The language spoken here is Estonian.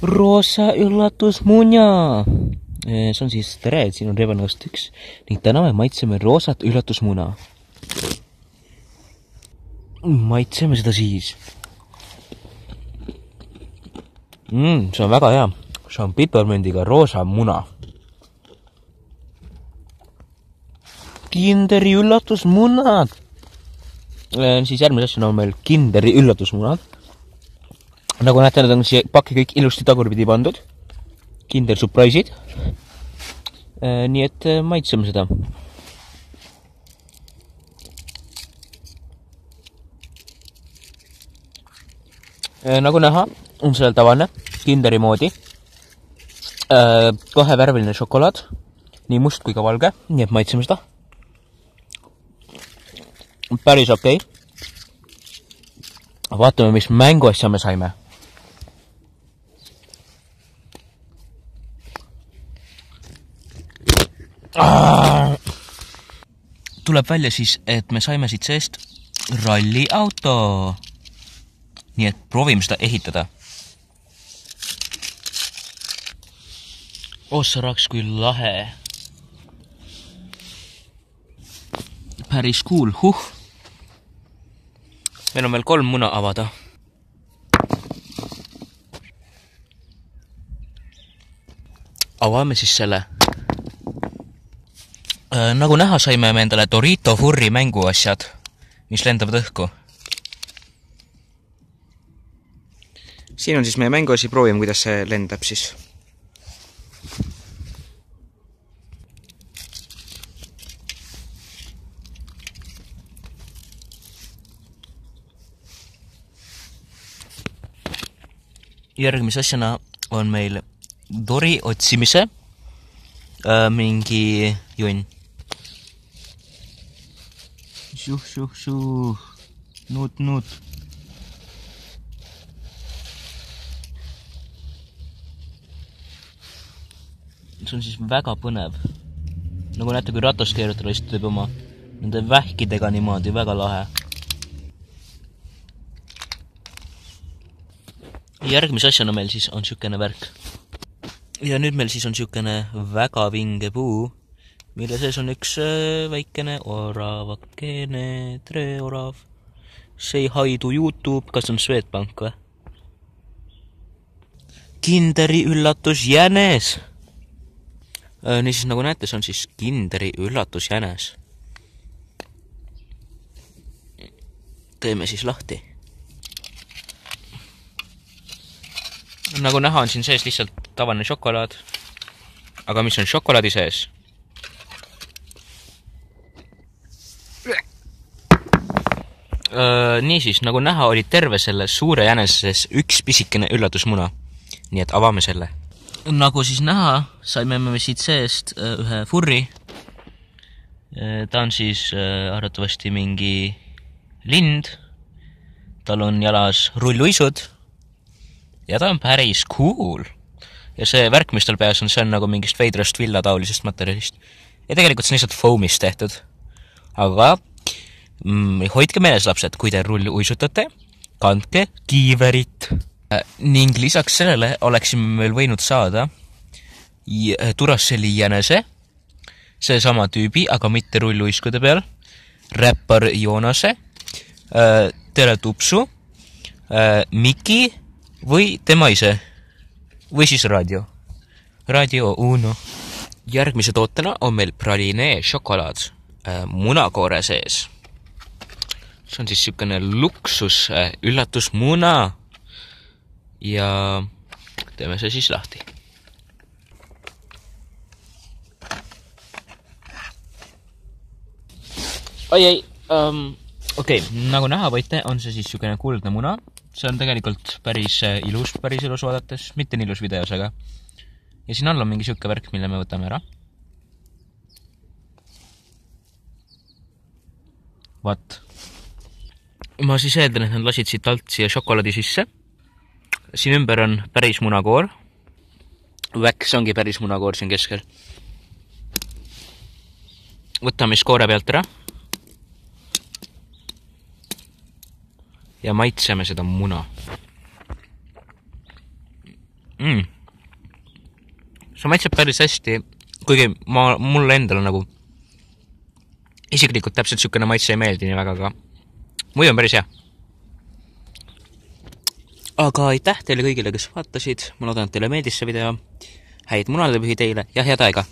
Roosa üllatusmuna. See on siis tere, et siin on rebanõust 1 ning täna me maitseme roosat üllatusmuna. Maitseme seda siis. See on väga hea. See on piparmündiga roosa muna. Kinderi üllatusmunad. Siis järgmise asjana on meil Kinderi üllatusmunad. Nagu näete, need on siia pakki kõik ilusti tagurpidi pandud. Kinder surprise'id. Nii et maitseme seda. Nagu näha, on sellel tavaline Kinderi moodi. Kahevärviline šokolaad. Nii must kui ka valge. Nii et maitseme seda. Päris okei. Vaatame, mis mänguasja me saime. Tuleb välja siis, et me saime siit seest ralliauto. Nii et proovime seda ehitada. Ossaraks kui lahe. Päris cool, Meil on veel 3 muna avada. Avame siis selle. Nagu näha, saime me endale Dorito Furry mänguasjad, mis lendavad õhku. Siin on siis meie mänguasi, proovime, kuidas see lendab siis. Järgmise asjana on meil Dori otsimise mingi junn. Nuut. See on siis väga põnev. Nagu näete, kui ratas keerutada, siis teeb oma nende vähkidega niimoodi väga lahe. Järgmise asjana meil siis on sükene värk. Ja nüüd meil siis on sükene väga vinge puu, mille sees on üks väikene oravakene, treorav. Say hi to YouTube, kas on Swedbank või? Kinderi üllatusjänes. Niisiis, nagu näete, see on siis Kinderi üllatusjänes. Teeme siis lahti. Nagu näha, on siin sees lihtsalt tavaline šokolaad. Aga mis on šokolaadi sees? Niisiis, nagu näha, oli terve selle suure jäneses üks pisikene üllatusmuna. Nii et avame selle. Nagu siis näha, saime me siit seest ühe furri. Ta on siis arvatavasti mingi lind. Tal on jalas rulluisud. Ja ta on päris cool. Ja see värk, mis tal peas on, see on nagu mingist veidrast villataolisest materjalist. Ja tegelikult see on lihtsalt foamist tehtud. Aga hoidke meeles, lapsed, kui te rulluisutate, kandke kiiverit. Ning lisaks sellele oleksime veel võinud saada Duracell'i jänese, see sama tüübi, aga mitte rulluiskude peal, räppar Joonase, Teletupsu, Miki või tema ise, või siis Radio Uno. Järgmise tootena on meil praline šokolaad munakoore sees. See on siis sükene luksus üllatusmuna. Ja teeme see siis lahti. Okei, nagu näha võite, on see siis sükene kuldne muna. See on tegelikult päris ilus vaadates, mitte nii ilus videos, aga. Ja siin all on mingi sükke värk, mille me võtame ära. Vaat. Ma siis eeldan, et nad lasid siit alt siia šokolaadi sisse. Siin ümber on päris munakoor. Väks ongi päris munakoor siin keskel. Võtame siis koore pealt ära. Ja maitseme seda muna. See maitseb päris hästi, kuigi mulle endale nagu isiklikult täpselt sükene maitse ei meeldi nii väga, aga muidu on päris hea. Aga aitäh teile kõigile, kes vaatasid, ma loodan, et teile meeldis see video, häid munadepühi teile ja head aega!